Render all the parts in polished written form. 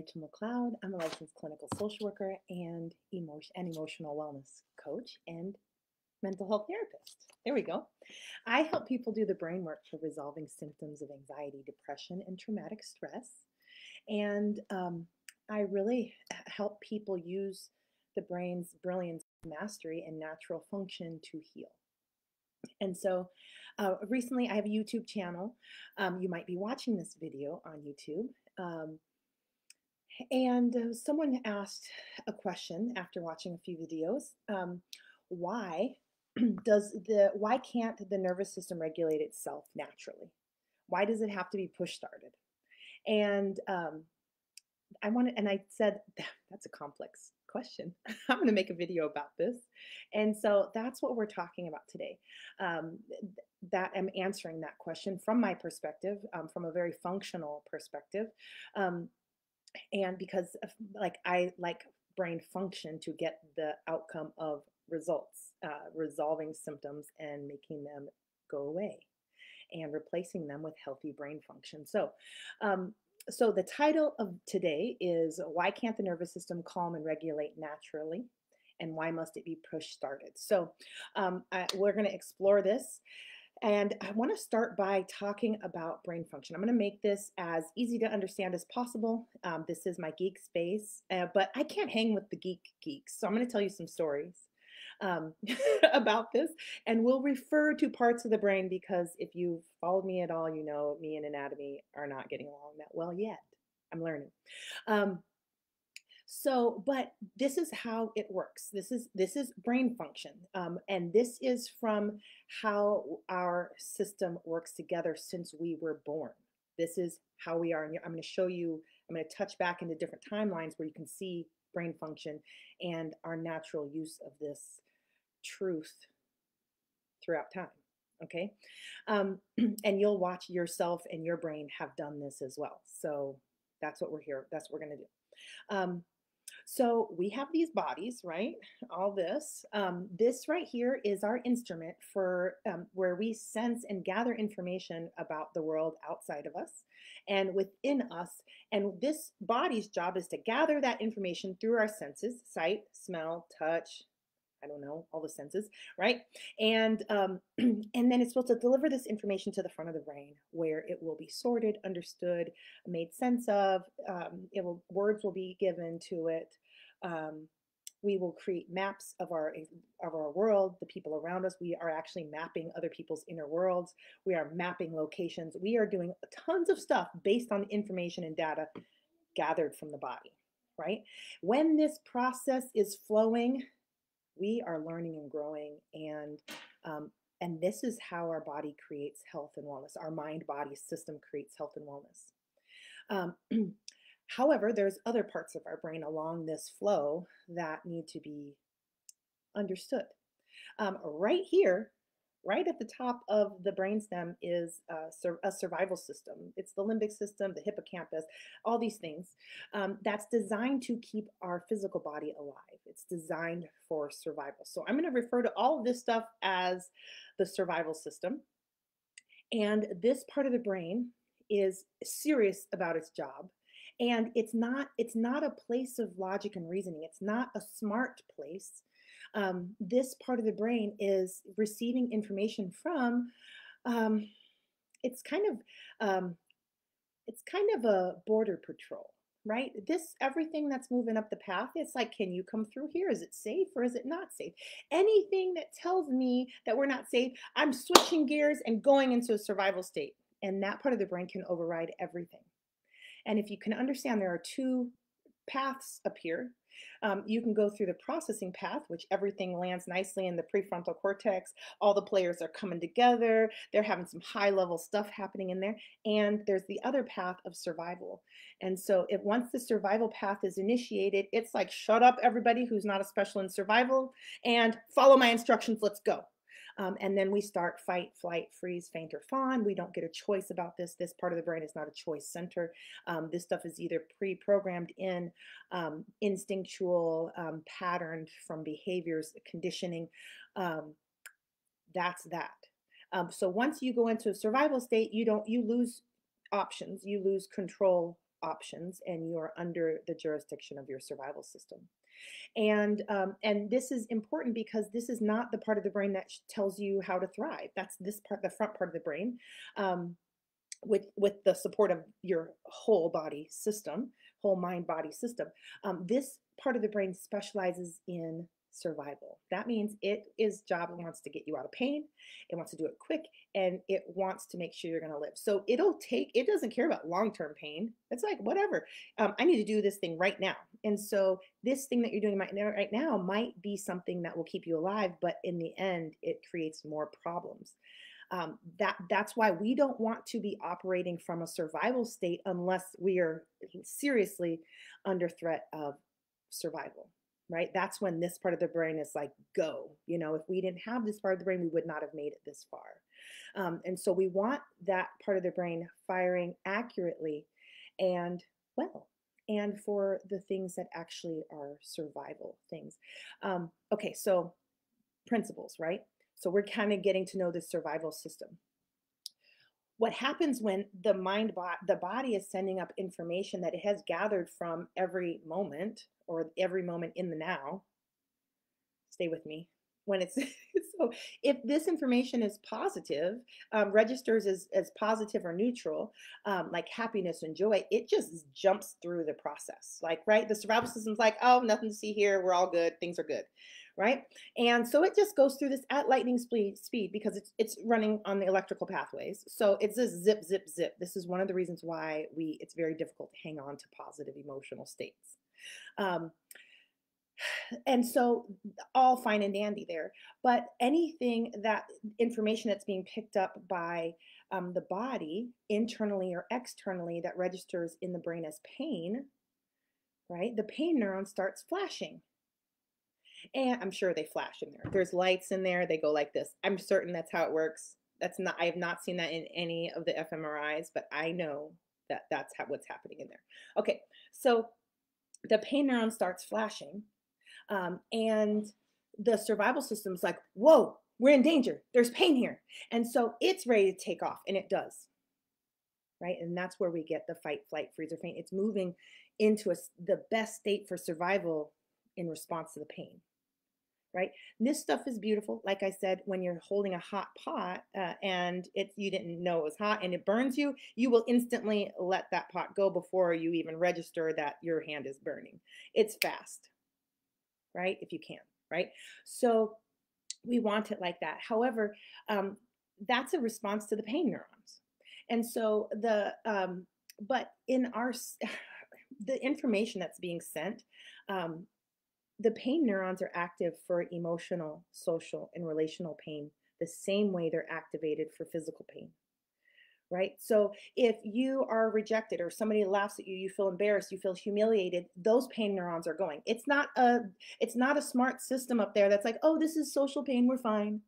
Rachelle McCloud. I'm a licensed clinical social worker and emotional wellness coach and mental health therapist. There we go. I help people do the brain work for resolving symptoms of anxiety, depression, and traumatic stress. And I really help people use the brain's brilliance, mastery, and natural function to heal. And so recently I have a YouTube channel. You might be watching this video on YouTube. And someone asked a question after watching a few videos. Why why can't the nervous system regulate itself naturally? Why does it have to be push started? And I said, that's a complex question. I'm going to make a video about this. And so that's what we're talking about today. That I'm answering that question from my perspective, from a very functional perspective. And because I like brain function to get the outcome of results, resolving symptoms and making them go away and replacing them with healthy brain function. So the title of today is Why Can't the Nervous System Calm and Regulate Naturally? And why must it be push started? So we're going to explore this. And I want to start by talking about brain function. I'm going to make this as easy to understand as possible. This is my geek space, but I can't hang with the geeks. So I'm going to tell you some stories about this. And we'll refer to parts of the brain because if you've followed me at all, you know me and anatomy are not getting along that well yet. I'm learning. But this is how it works. This is brain function, and this is from how our system works together since we were born. This is how we are, and I'm going to show you. I'm going to touch back into different timelines where you can see brain function and our natural use of this truth throughout time. Okay, and you'll watch yourself and your brain have done this as well. So that's what we're here. That's what we're going to do. So we have these bodies, right? All this. This right here is our instrument for where we sense and gather information about the world outside of us and within us. And this body's job is to gather that information through our senses: sight, smell, touch, I don't know, all the senses, right? And and then it's supposed to deliver this information to the front of the brain where it will be sorted, understood, made sense of. Words will be given to it. We will create maps of our world, the people around us. We are actually mapping other people's inner worlds. We are mapping locations. We are doing tons of stuff based on information and data gathered from the body, right? When this process is flowing, we are learning and growing, and this is how our body creates health and wellness. Our mind-body system creates health and wellness. However, there's other parts of our brain along this flow that need to be understood. Right here, right at the top of the brainstem is a survival system. It's the limbic system, the hippocampus, all these things that's designed to keep our physical body alive. It's designed for survival. So I'm going to refer to all of this stuff as the survival system. And this part of the brain is serious about its job. And it's not a place of logic and reasoning. It's not a smart place. This part of the brain is receiving information from, it's kind of a border patrol, right? Everything that's moving up the path, it's like, can you come through here? Is it safe or is it not safe? Anything that tells me that we're not safe, I'm switching gears and going into a survival state. And that part of the brain can override everything. And if you can understand, there are two paths up here. You can go through the processing path, which everything lands nicely in the prefrontal cortex. All the players are coming together. They're having some high level stuff happening in there. And there's the other path of survival. And so once the survival path is initiated, it's like, shut up, everybody who's not a special in survival, and follow my instructions, let's go. And then we start fight, flight, freeze, faint, or fawn. We don't get a choice about this. This part of the brain is not a choice center. This stuff is either pre-programmed in, instinctual, patterned from behaviors, conditioning. That's that. So once you go into a survival state, you lose options. You lose control options, and you are under the jurisdiction of your survival system. And this is important because this is not the part of the brain that tells you how to thrive. That's this part, the front part of the brain, with the support of your whole body system, whole mind body system. This part of the brain specializes in survival. That means its job wants to get you out of pain. It wants to do it quick, and it wants to make sure you're going to live. So it doesn't care about long-term pain. It's like, whatever. I need to do this thing right now. And so this thing that you're doing right now might be something that will keep you alive, but in the end, it creates more problems. That's why we don't want to be operating from a survival state unless we are seriously under threat of survival, right? That's when this part of the brain is like, go. If we didn't have this part of the brain, we would not have made it this far. And so we want that part of the brain firing accurately and well, and for the things that actually are survival things. Okay, so principles, right? So we're kind of getting to know the survival system. What happens when the body is sending up information that it has gathered from every moment, or every moment in the now? Stay with me. When it's so, if this information is positive, registers as positive or neutral, like happiness and joy, it just jumps through the process. Like, right, the survival system's like, oh, nothing to see here, we're all good, things are good, right? And so it just goes through this at lightning speed because it's running on the electrical pathways. So it's just zip, zip, zip. This is one of the reasons why it's very difficult to hang on to positive emotional states. And so all fine and dandy there, but anything, that information that's being picked up by the body internally or externally that registers in the brain as pain, right? The pain neuron starts flashing. And I'm sure they flash in there. There's lights in there. They go like this. I'm certain that's how it works. I have not seen that in any of the fMRIs, but I know that that's what's happening in there. Okay, so the pain neuron starts flashing. And the survival system's like, whoa, we're in danger. There's pain here. And so it's ready to take off, and it does, right? And that's where we get the fight, flight, freeze, or faint. It's moving into the best state for survival in response to the pain, right? And this stuff is beautiful. Like I said, when you're holding a hot pot and you didn't know it was hot and it burns you, you will instantly let that pot go before you even register that your hand is burning. It's fast. Right? If you can, right? So we want it like that. However, that's a response to the pain neurons. And so but in the information that's being sent, the pain neurons are active for emotional, social, and relational pain the same way they're activated for physical pain. Right? So if you are rejected or somebody laughs at you, you feel embarrassed, you feel humiliated, those pain neurons are going. It's not a smart system up there that's like, oh, this is social pain, we're fine.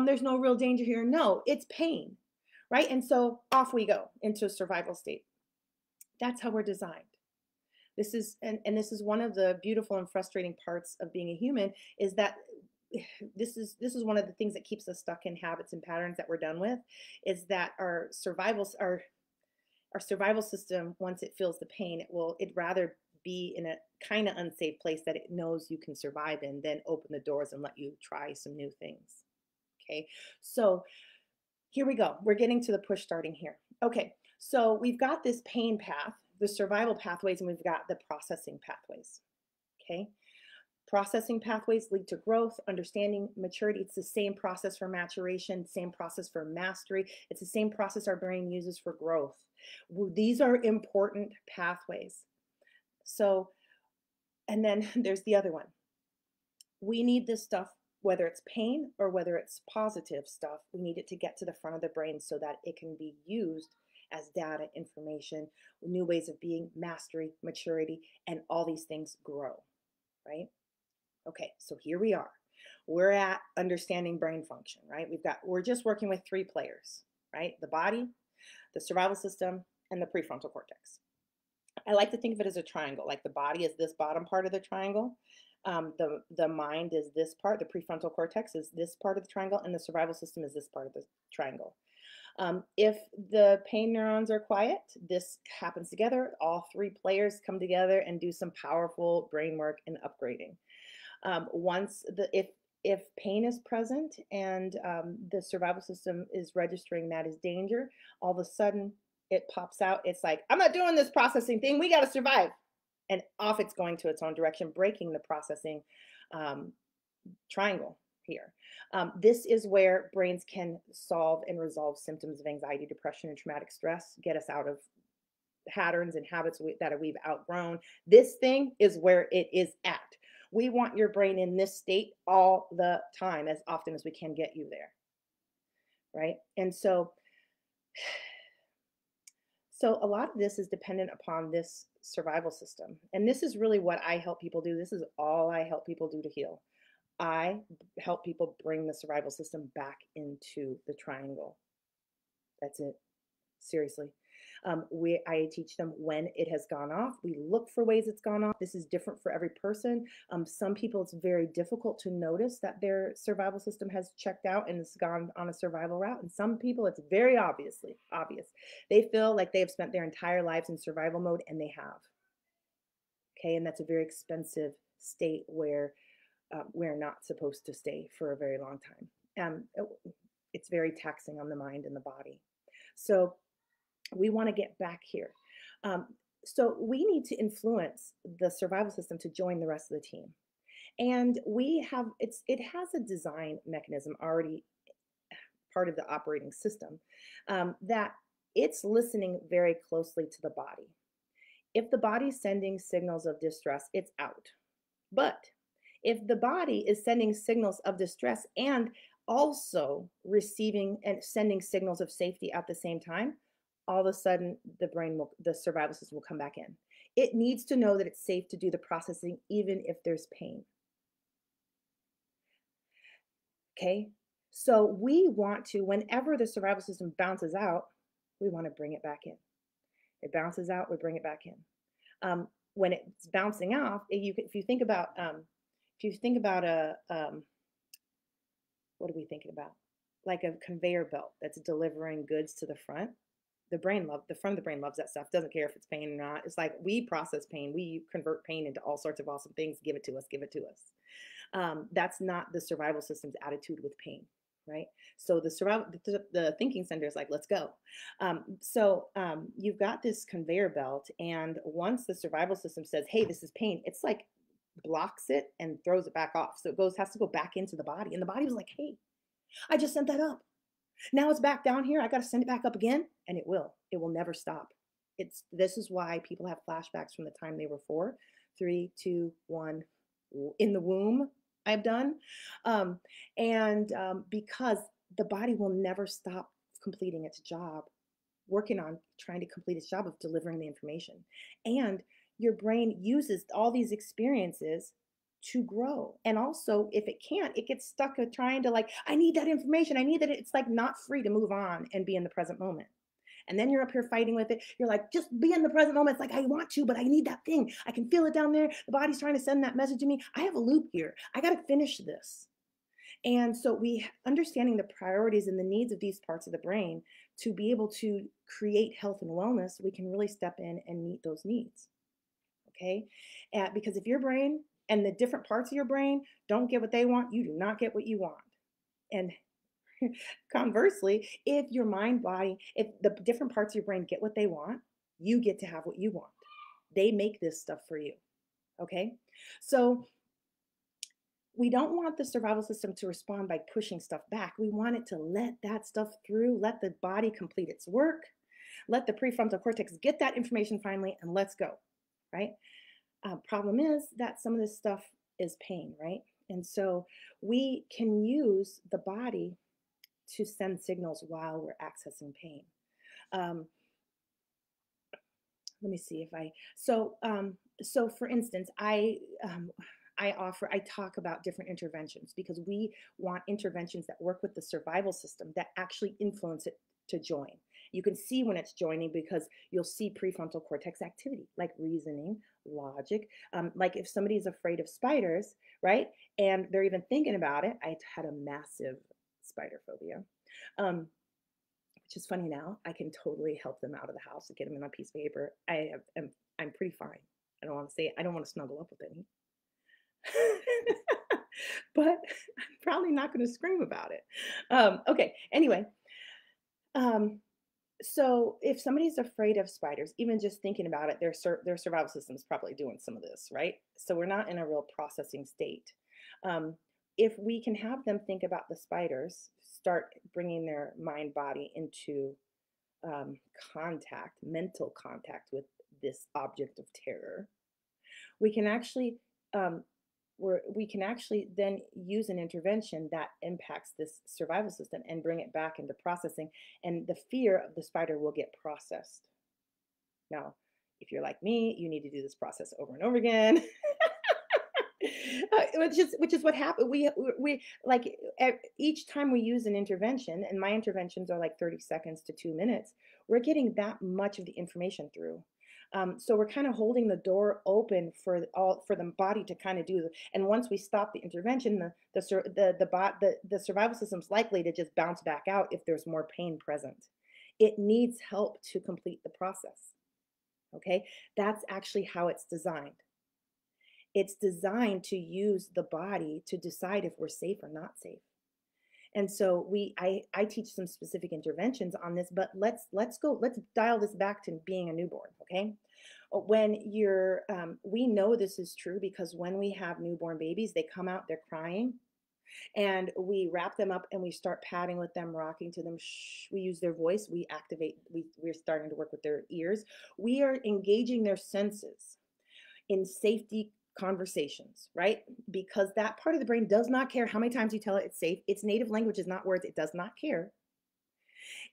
There's no real danger here. No, it's pain. Right? And so off we go into a survival state. That's how we're designed. This is one of the beautiful and frustrating parts of being a human, is that this is one of the things that keeps us stuck in habits and patterns that we're done with, is that our survival system, once it feels the pain, it'd rather be in a kind of unsafe place that it knows you can survive in than open the doors and let you try some new things. Okay, so here we go. We're getting to the push starting here. Okay, so we've got this pain path, the survival pathways, and we've got the processing pathways. Okay. Processing pathways lead to growth, understanding, maturity. It's the same process for maturation, same process for mastery. It's the same process our brain uses for growth. These are important pathways. So, and then there's the other one. We need this stuff, whether it's pain or whether it's positive stuff, we need it to get to the front of the brain so that it can be used as data, information, new ways of being, mastery, maturity, and all these things grow, right? Okay, so here we are. We're at understanding brain function, right? We're just working with 3 players, right? The body, the survival system, and the prefrontal cortex. I like to think of it as a triangle. Like the body is this bottom part of the triangle. The mind is this part. The prefrontal cortex is this part of the triangle, and the survival system is this part of the triangle. If the pain neurons are quiet, this happens together. All three players come together and do some powerful brain work and upgrading. Once the if pain is present and the survival system is registering that as danger, all of a sudden it pops out. It's like, I'm not doing this processing thing. We got to survive. And off it's going to its own direction, breaking the processing um, triangle here. This is where brains can solve and resolve symptoms of anxiety, depression, and traumatic stress, get us out of patterns and habits that we've outgrown. This thing is where it is at. We want your brain in this state all the time, as often as we can get you there, right? And so a lot of this is dependent upon this survival system. And this is really what I help people do. This is all I help people do to heal. I help people bring the survival system back into the triangle. That's it. Seriously. I teach them when it has gone off. We look for ways it's gone off. This is different for every person. Some people, it's very difficult to notice that their survival system has checked out and has gone on a survival route. And some people, it's very obvious. They feel like they have spent their entire lives in survival mode, and they have. Okay, and that's a very expensive state where we're not supposed to stay for a very long time. It's very taxing on the mind and the body. So we want to get back here. So we need to influence the survival system to join the rest of the team. And it has a design mechanism already part of the operating system that it's listening very closely to the body. If the body's sending signals of distress, it's out. But if the body is sending signals of distress and also receiving and sending signals of safety at the same time, all of a sudden the survival system will come back in. It needs to know that it's safe to do the processing, even if there's pain. Okay. So we want to, whenever the survival system bounces out, we want to bring it back in. It bounces out, we bring it back in. When it's bouncing off, if you think about what are we thinking about? Like a conveyor belt that's delivering goods to the front. The front of the brain loves that stuff. Doesn't care if it's pain or not. It's like we process pain. We convert pain into all sorts of awesome things. Give it to us. Give it to us. That's not the survival system's attitude with pain, right? So the thinking center is like, let's go. You've got this conveyor belt, and once the survival system says, hey, this is pain, it's like blocks it and throws it back off. So has to go back into the body. And the body was like, hey, I just sent that up. Now it's back down here. I got to send it back up again. And it will never stop. This is why people have flashbacks from the time they were 4, 3, 2, 1 in the womb. I've done. Because the body will never stop completing its job, working on trying to complete its job of delivering the information. And your brain uses all these experiences to grow. And also, if it can't, it gets stuck at trying to I need that information. I need that. It's like not free to move on and be in the present moment. And then you're up here fighting with it. You're like, just be in the present moment. It's like, I want to, but I need that thing. I can feel it down there. The body's trying to send that message to me. I have a loop here. I got to finish this. And so understanding the priorities and the needs of these parts of the brain to be able to create health and wellness, we can really step in and meet those needs. Okay? Because if your brain and the different parts of your brain don't get what they want, you do not get what you want. And conversely, if your mind, body, if the different parts of your brain get what they want, you get to have what you want. They make this stuff for you. Okay? So we don't want the survival system to respond by pushing stuff back. We want it to let that stuff through, let the body complete its work, let the prefrontal cortex get that information finally, and let's go, right? Problem is that some of this stuff is pain, right? And so we can use the body to send signals while we're accessing pain. Let me see if so for instance, I talk about different interventions because we want interventions that work with the survival system that actually influence it to join. You can see when it's joining because you'll see prefrontal cortex activity, like reasoning, logic. Like if somebody's afraid of spiders, right? And they're even thinking about it. I had a massive spider phobia. which is funny now. I can totally help them out of the house and get them in on a piece of paper. I'm pretty fine. I don't want to say it. I don't want to snuggle up with any. But I'm probably not going to scream about it. Okay, anyway, um, so if somebody's afraid of spiders, even just thinking about it, their survival system is probably doing some of this, right? So we're not in a real processing state. Um, if we can have them think about the spiders, start bringing their mind body into um, contact, mental contact with this object of terror, we can actually um, we can actually then use an intervention that impacts this survival system and bring it back into processing, and the fear of the spider will get processed. Now, if you're like me, you need to do this process over and over again. Which is what happened. We like each time we use an intervention, and my interventions are like 30 seconds to 2 minutes. We're getting that much of the information through. So we're kind of holding the door open for the body to kind of do. And once we stop the intervention, the survival system's likely to just bounce back out if there's more pain present. It needs help to complete the process. Okay, that's actually how it's designed. It's designed to use the body to decide if we're safe or not safe. And so I teach some specific interventions on this, but let's dial this back to being a newborn, okay? When you're, we know this is true because when we have newborn babies, they come out, they're crying, and we wrap them up and we start patting with them, rocking to them. Shh, we use their voice, we're starting to work with their ears. We are engaging their senses in safety conversations, right? Because that part of the brain does not care how many times you tell it it's safe. Its native language is not words. It does not care.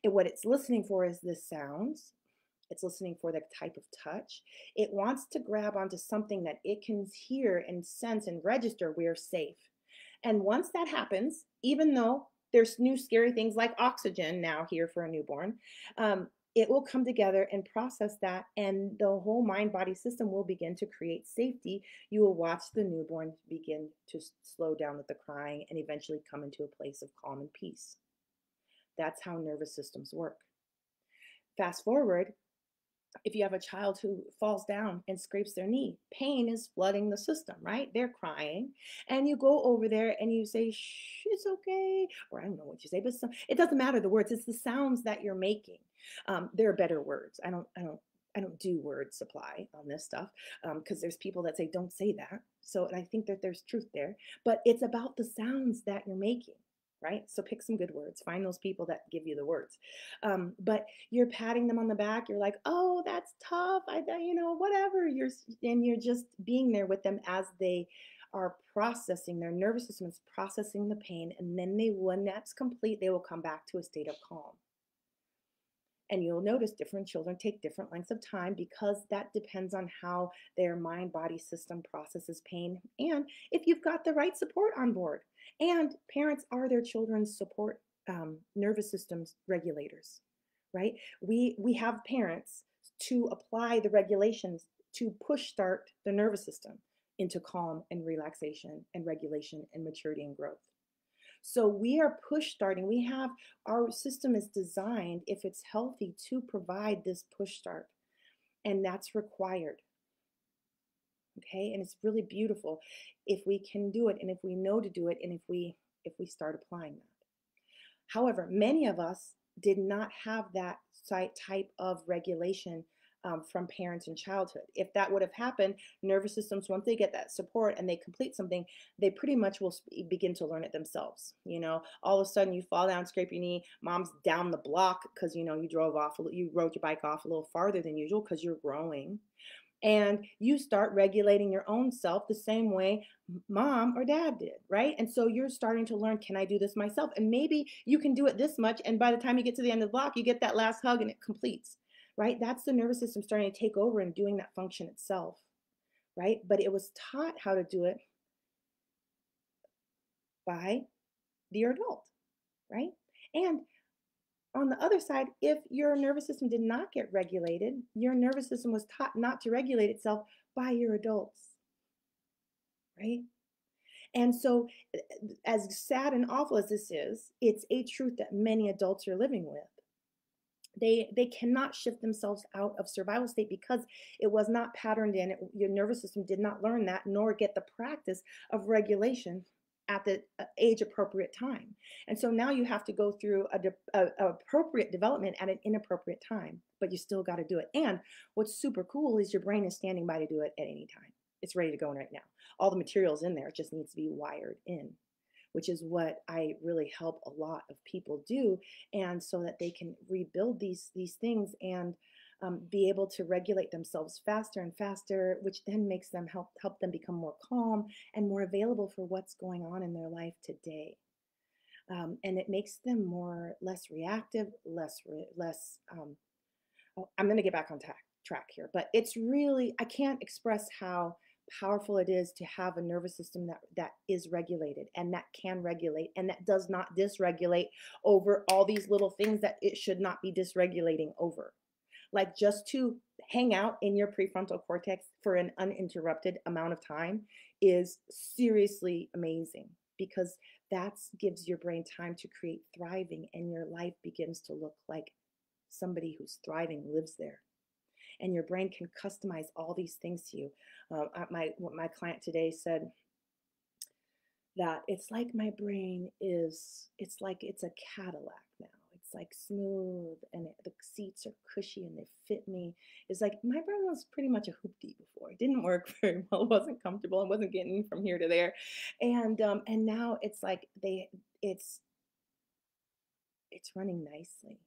And what it's listening for is the sounds. It's listening for the type of touch. It wants to grab onto something that it can hear and sense and register we're safe. And once that happens, even though there's new scary things like oxygen now here for a newborn, it will come together and process that, and the whole mind body system will begin to create safety. You will watch the newborn begin to slow down with the crying and eventually come into a place of calm and peace. That's how nervous systems work. Fast forward, if you have a child who falls down and scrapes their knee, pain is flooding the system, right? They're crying. And you go over there and you say, shh, it's okay. Or I don't know what you say, but it doesn't matter the words. It's the sounds that you're making. There are better words. I don't do word supply on this stuff because there's people that say, don't say that. So, and I think that there's truth there, but it's about the sounds that you're making. Right? So pick some good words. Find those people that give you the words. But you're patting them on the back. You're like, oh, that's tough. Whatever. You're just being there with them as they are processing. Their nervous system is processing the pain. And then when that's complete, they will come back to a state of calm. And you'll notice different children take different lengths of time because that depends on how their mind-body system processes pain and if you've got the right support on board. And parents are their children's support nervous systems regulators, right? We have parents to apply the regulations to push start the nervous system into calm and relaxation and regulation and maturity and growth. So we are push starting. Our system is designed, if it's healthy, to provide this push start. And that's required. Okay. And it's really beautiful if we can do it and if we know to do it and if we start applying that. However, many of us did not have that type of regulation from parents in childhood. If that would have happened, nervous systems, once they get that support and they complete something, they pretty much will begin to learn it themselves. All of a sudden you fall down, scrape your knee, mom's down the block because you rode your bike off a little farther than usual because you're growing. And you start regulating your own self the same way mom or dad did, right? And so you're starting to learn, can I do this myself? And maybe you can do it this much. And by the time you get to the end of the block, you get that last hug and it completes, right? That's the nervous system starting to take over and doing that function itself, right? But it was taught how to do it by the adult, right? And on the other side, if your nervous system did not get regulated, your nervous system was taught not to regulate itself by your adults, right? And so, as sad and awful as this is, it's a truth that many adults are living with. They cannot shift themselves out of survival state because it was not patterned in. Your nervous system did not learn that, nor get the practice of regulation at the age appropriate time. And so now you have to go through a appropriate development at an inappropriate time, but you still got to do it. And what's super cool is your brain is standing by to do it at any time. It's ready to go right now. All the materials in there, it just needs to be wired in, which is what I really help a lot of people do, and so that they can rebuild these things and be able to regulate themselves faster and faster, which then makes them help them become more calm and more available for what's going on in their life today. And it makes them less reactive, less. Oh, I'm going to get back on track here, but it's really, I can't express how powerful it is to have a nervous system that is regulated and that can regulate and that does not dysregulate over all these little things that it should not be dysregulating over. Like, just to hang out in your prefrontal cortex for an uninterrupted amount of time is seriously amazing, because that gives your brain time to create thriving, and your life begins to look like somebody who's thriving lives there. And your brain can customize all these things to you. My client today said that it's like my brain it's like it's a Cadillac now. It's like smooth, and the seats are cushy and they fit me. It's like my brain was pretty much a hoopty before. It didn't work very well. It wasn't comfortable. It wasn't getting from here to there. And now it's like it's running nicely.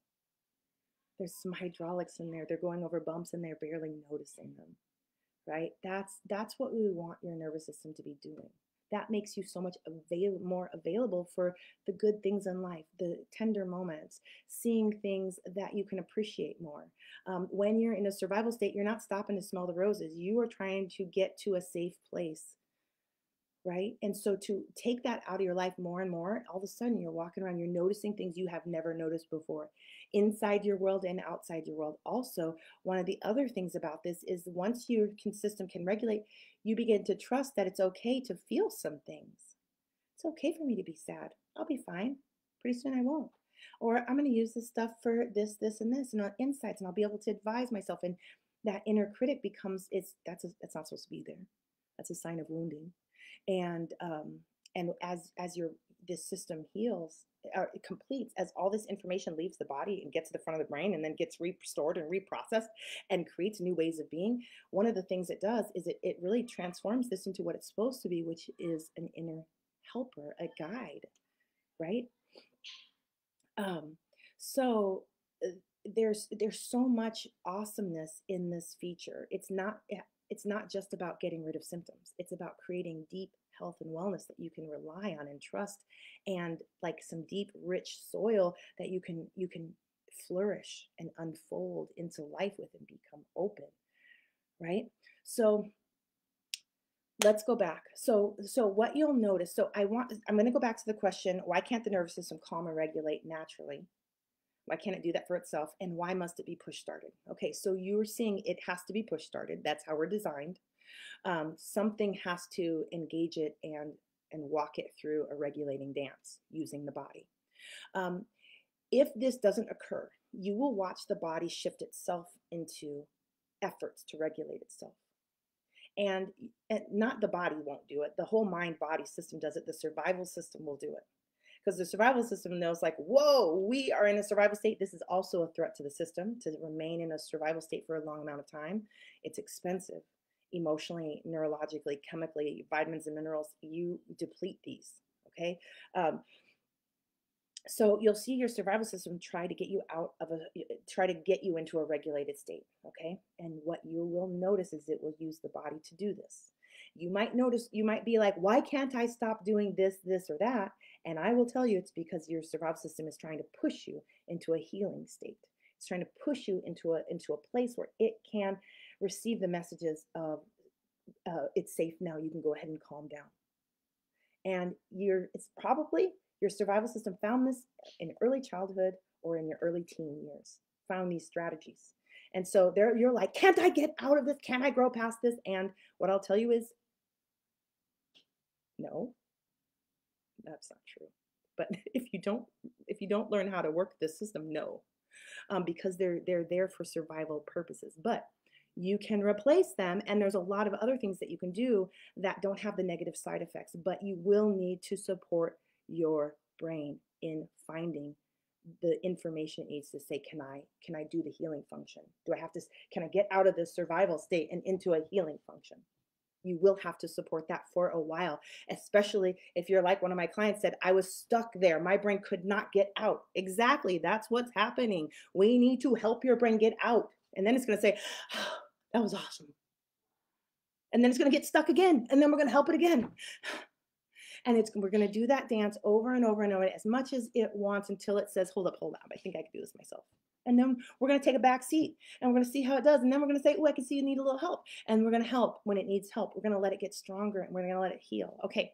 There's some hydraulics in there. They're going over bumps and they're barely noticing them, right? That's what we want your nervous system to be doing. That makes you so much more available for the good things in life, the tender moments, seeing things that you can appreciate more. When you're in a survival state, you're not stopping to smell the roses. You are trying to get to a safe place, right? And so to take that out of your life more and more, all of a sudden you're walking around, you're noticing things you have never noticed before, inside your world and outside your world. Also, one of the other things about this is once your system can regulate, you begin to trust that it's okay to feel some things. It's okay for me to be sad. I'll be fine. Pretty soon I won't. Or I'm going to use this stuff for this, this, and this, and on insights, and I'll be able to advise myself. And that inner critic becomes that's not supposed to be there. That's a sign of wounding. And as your this system heals or it completes, as all this information leaves the body and gets to the front of the brain and then gets restored and reprocessed and creates new ways of being, one of the things it does is it really transforms this into what it's supposed to be, which is an inner helper, a guide, right? um so there's so much awesomeness in this feature. It's not just about getting rid of symptoms. It's about creating deep health and wellness that you can rely on and trust, and like some deep rich soil that you can flourish and unfold into life with and become open, right? So let's go back. So what you'll notice, I'm going to go back to the question, why can't the nervous system calm and regulate naturally? Why can't it do that for itself? And why must it be push started? Okay, so you're seeing it has to be push started. That's how we're designed. Something has to engage it and walk it through a regulating dance using the body. If this doesn't occur, you will watch the body shift itself into efforts to regulate itself. And not the body won't do it. The whole mind body system does it. The survival system will do it. Because the survival system knows, like, whoa, we are in a survival state. This is also a threat to the system to remain in a survival state for a long amount of time. It's expensive, emotionally, neurologically, chemically, vitamins and minerals. You deplete these, okay? So you'll see your survival system try to get you into a regulated state, okay? And what you will notice is it will use the body to do this. You might be like, why can't I stop doing this, this, or that? And I will tell you, it's because your survival system is trying to push you into a healing state. It's trying to push you into a place where it can receive the messages of, it's safe now, you can go ahead and calm down. And it's probably your survival system found this in early childhood or in your early teen years, found these strategies. And so you're like, can't I get out of this? Can't I grow past this? And what I'll tell you is, no, that's not true. But if you don't learn how to work this system, no. because they're there for survival purposes. But you can replace them, and there's a lot of other things that you can do that don't have the negative side effects, but you will need to support your brain in finding the information it needs to say, can I do the healing function? Do I have to, can I get out of this survival state and into a healing function? You will have to support that for a while, especially if you're like one of my clients said, I was stuck there. My brain could not get out. Exactly. That's what's happening. We need to help your brain get out. And then it's going to say, oh, that was awesome. And then it's going to get stuck again. And then we're going to help it again. And we're going to do that dance over and over and over as much as it wants until it says, hold up. I think I can do this myself. And then we're going to take a back seat and we're going to see how it does. And then we're going to say, oh, I can see you need a little help. And we're going to help when it needs help. We're going to let it get stronger and we're going to let it heal. Okay.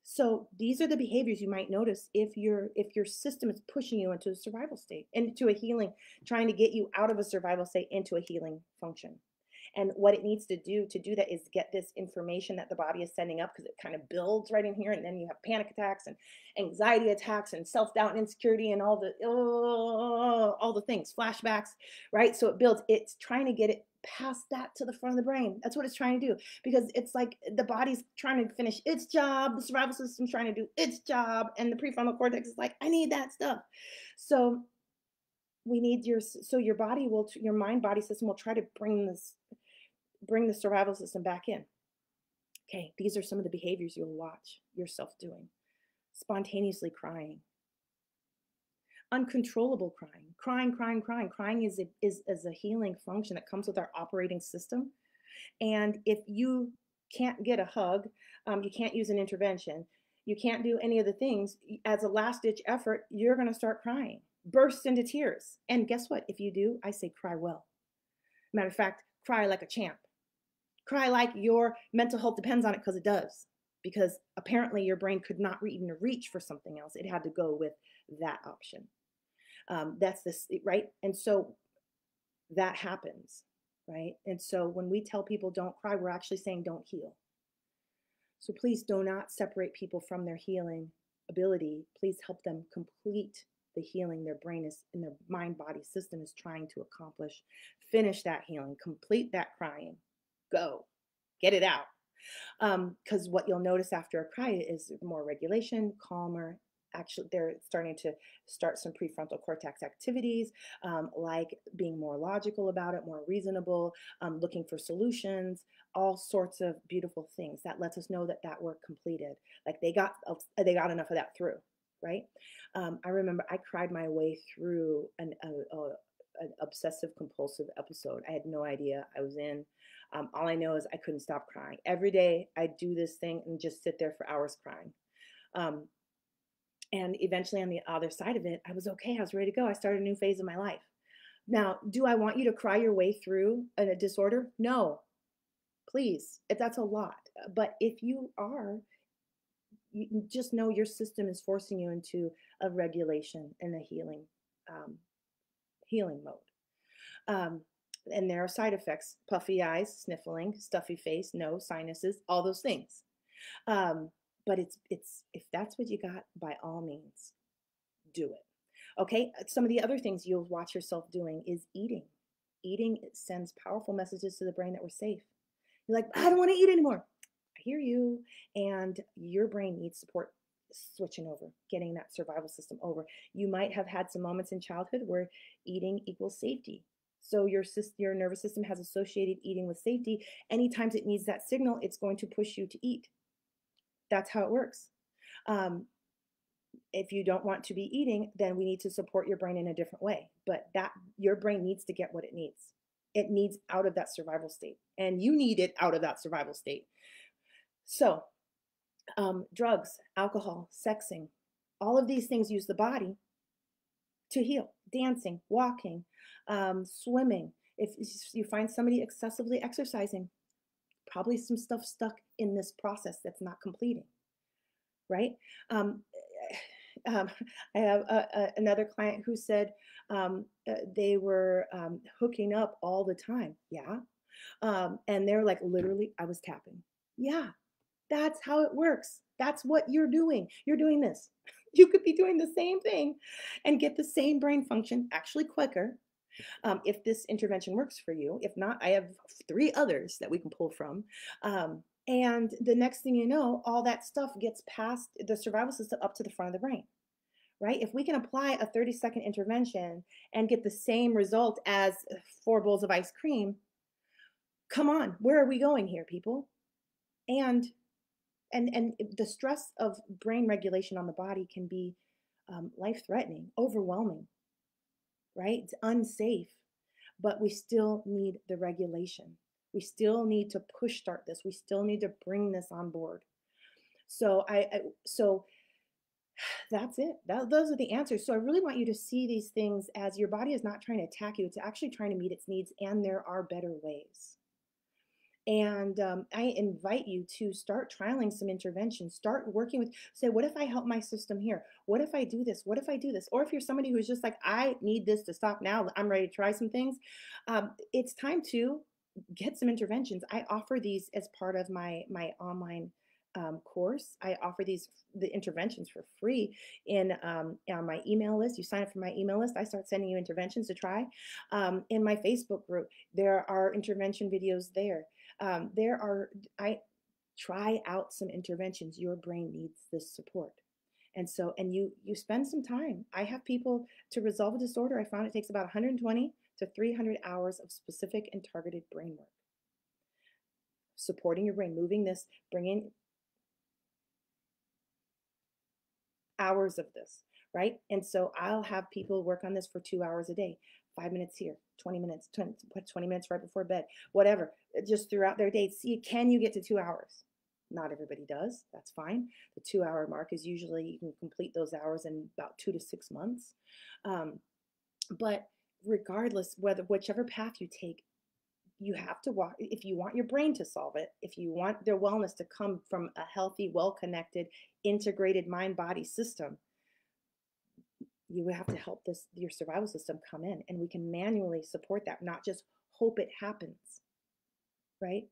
So these are the behaviors you might notice if your system is pushing you into a survival state, into a healing, trying to get you out of a survival state into a healing function. And what it needs to do that is get this information that the body is sending up, because it kind of builds right in here. And then you have panic attacks and anxiety attacks and self-doubt and insecurity and all the things, flashbacks, right? So it builds, it's trying to get it past that to the front of the brain. That's what it's trying to do, because it's like the body's trying to finish its job. The survival system's trying to do its job. And the prefrontal cortex is like, I need that stuff. So we need your body will, your mind body system will try to bring the survival system back in. Okay, these are some of the behaviors you'll watch yourself doing. Spontaneously crying. Uncontrollable crying. Crying is a healing function that comes with our operating system. And if you can't get a hug, you can't use an intervention, you can't do any of the things, as a last-ditch effort, you're going to start crying, burst into tears. And guess what? If you do, I say cry well. Matter of fact, cry like a champ. Cry like your mental health depends on it, because it does. Because apparently your brain could not even reach for something else. It had to go with that option. That's this, right? And so that happens, right? And so when we tell people don't cry, we're actually saying don't heal. So please do not separate people from their healing ability. Please help them complete the healing their brain is, and their mind body system is trying to accomplish. Finish that healing, complete that crying. Go, get it out. Because what you'll notice after a cry is more regulation, calmer. Actually, they're starting to start some prefrontal cortex activities, like being more logical about it, more reasonable, looking for solutions, all sorts of beautiful things. That lets us know that work completed. Like they got enough of that through, right? I remember I cried my way through an obsessive compulsive episode. I had no idea I was in. All I know is I couldn't stop crying. Every day I'd do this thing and just sit there for hours crying. And eventually on the other side of it, I was okay. I was ready to go. I started a new phase of my life. Now, do I want you to cry your way through a disorder? No, please. That's a lot. But if you are, you just know your system is forcing you into a regulation and a healing mode. And there are side effects: puffy eyes, sniffling, stuffy face, nose, sinuses, all those things. But it's if that's what you got, by all means, do it. Okay. Some of the other things you'll watch yourself doing is eating. Eating, it sends powerful messages to the brain that we're safe. You're like, I don't want to eat anymore. I hear you. And your brain needs support switching over, getting that survival system over. You might have had some moments in childhood where eating equals safety. So your nervous system has associated eating with safety. Anytime it needs that signal, it's going to push you to eat. That's how it works. If you don't want to be eating, then we need to support your brain in a different way. But your brain needs to get what it needs. It needs out of that survival state, and you need it out of that survival state. So drugs, alcohol, sexing, all of these things use the body to heal. Dancing, walking, swimming. If you find somebody excessively exercising, probably some stuff stuck in this process that's not completing, right? I have another client who said they were hooking up all the time. Yeah. And they're like, literally, I was tapping. Yeah, that's how it works. That's what you're doing. You're doing this. You could be doing the same thing and get the same brain function, actually quicker, if this intervention works for you. If not, I have 3 others that we can pull from. And the next thing you know, all that stuff gets past the survival system up to the front of the brain, right? If we can apply a 30-second intervention and get the same result as 4 bowls of ice cream, come on, where are we going here, people? And and the stress of brain regulation on the body can be life-threatening, overwhelming, right? It's unsafe, but we still need the regulation. We still need to push start this. We still need to bring this on board. So so that's it. Those are the answers. So I really want you to see these things as your body is not trying to attack you. It's actually trying to meet its needs, and there are better ways. And I invite you to start trialing some interventions. Start working with, say, what if I help my system here? What if I do this? What if I do this? Or if you're somebody who's just like, I need this to stop now, I'm ready to try some things. It's time to get some interventions. I offer these as part of my online course. I offer the interventions for free on my email list. You sign up for my email list, I start sending you interventions to try. In my Facebook group, there are intervention videos there. I try out some interventions. Your brain needs this support. And so, and you spend some time. I have people to resolve a disorder. I found it takes about 120 to 300 hours of specific and targeted brain work. Supporting your brain, moving this, bringing hours of this, right? And so I'll have people work on this for 2 hours a day, 5 minutes here, 20 minutes, 20 minutes right before bed, whatever, just throughout their day. See, can you get to 2 hours? Not everybody does. That's fine. The 2 hour mark is usually, you can complete those hours in about 2 to 6 months. But regardless, whichever path you take, you have to walk. If you want your brain to solve it, if you want their wellness to come from a healthy, well-connected, integrated mind-body system, you have to help your survival system come in, and we can manually support that, not just hope it happens, right?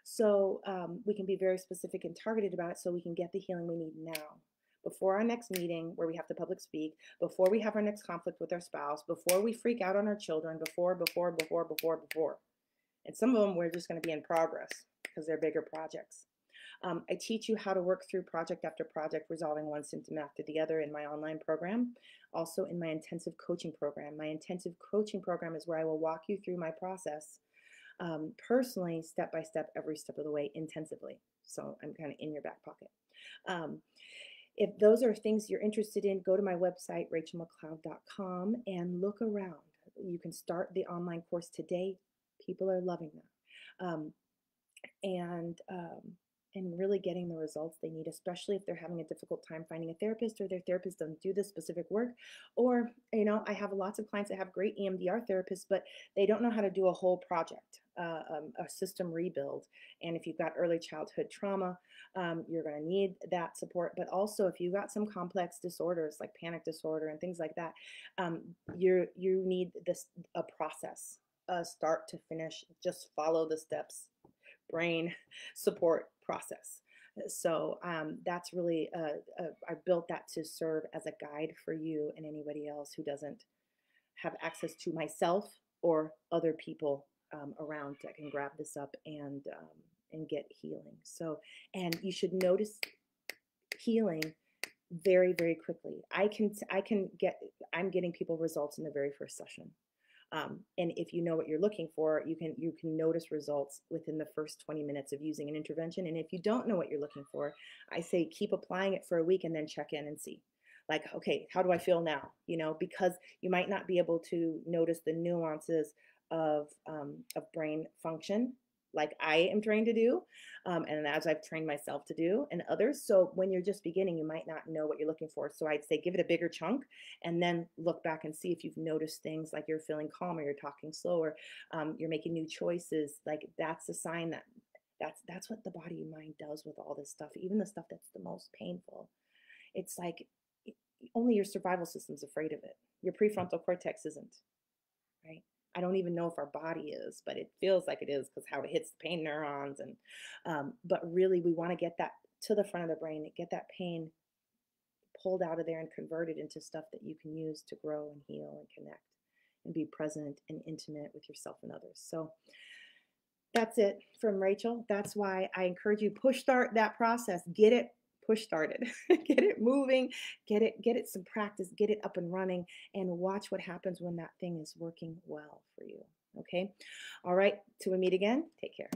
So we can be very specific and targeted about it so we can get the healing we need now. Before our next meeting where we have to public speak, before we have our next conflict with our spouse, before we freak out on our children, before. And some of them we're just going to be in progress because they're bigger projects. I teach you how to work through project after project, resolving one symptom after the other in my online program, also in my intensive coaching program. My intensive coaching program is where I will walk you through my process personally, step by step, every step of the way, intensively. So I'm kind of in your back pocket. If those are things you're interested in, go to my website, rachelmccloud.com, and look around. You can start the online course today. People are loving that. And really getting the results they need, especially if they're having a difficult time finding a therapist, or their therapist doesn't do this specific work. Or, I have lots of clients that have great EMDR therapists, but they don't know how to do a whole project, a system rebuild. And if you've got early childhood trauma, you're going to need that support. But also, if you've got some complex disorders like panic disorder and things like that, you need a process, start to finish. Just follow the steps. Brain support process. So that's really, I built that to serve as a guide for you and anybody else who doesn't have access to myself or other people around that can grab this up and get healing. So, and you should notice healing very, very quickly. I'm getting people results in the very first session. And if you know what you're looking for, you can notice results within the first 20 minutes of using an intervention. And if you don't know what you're looking for, I say keep applying it for a week and then check in and see. Like, okay, how do I feel now? Because you might not be able to notice the nuances of brain function like I am trained to do, and as I've trained myself to do, and others. So when you're just beginning, you might not know what you're looking for. So I'd say give it a bigger chunk, and then look back and see if you've noticed things like you're feeling calmer, you're talking slower, you're making new choices. Like that's a sign that's what the body and mind does with all this stuff, even the stuff that's the most painful. It's like only your survival system's afraid of it. Your prefrontal cortex isn't, right? I don't even know if our body is, but it feels like it is because how it hits the pain neurons. And but really, we want to get that to the front of the brain, get that pain pulled out of there and converted into stuff that you can use to grow and heal and connect and be present and intimate with yourself and others. So that's it from Rachel. That's why I encourage you, push start that process. Get it push started. Get it moving, get it some practice, get it up and running, and watch what happens when that thing is working well for you. Okay? All right, till we meet again, take care.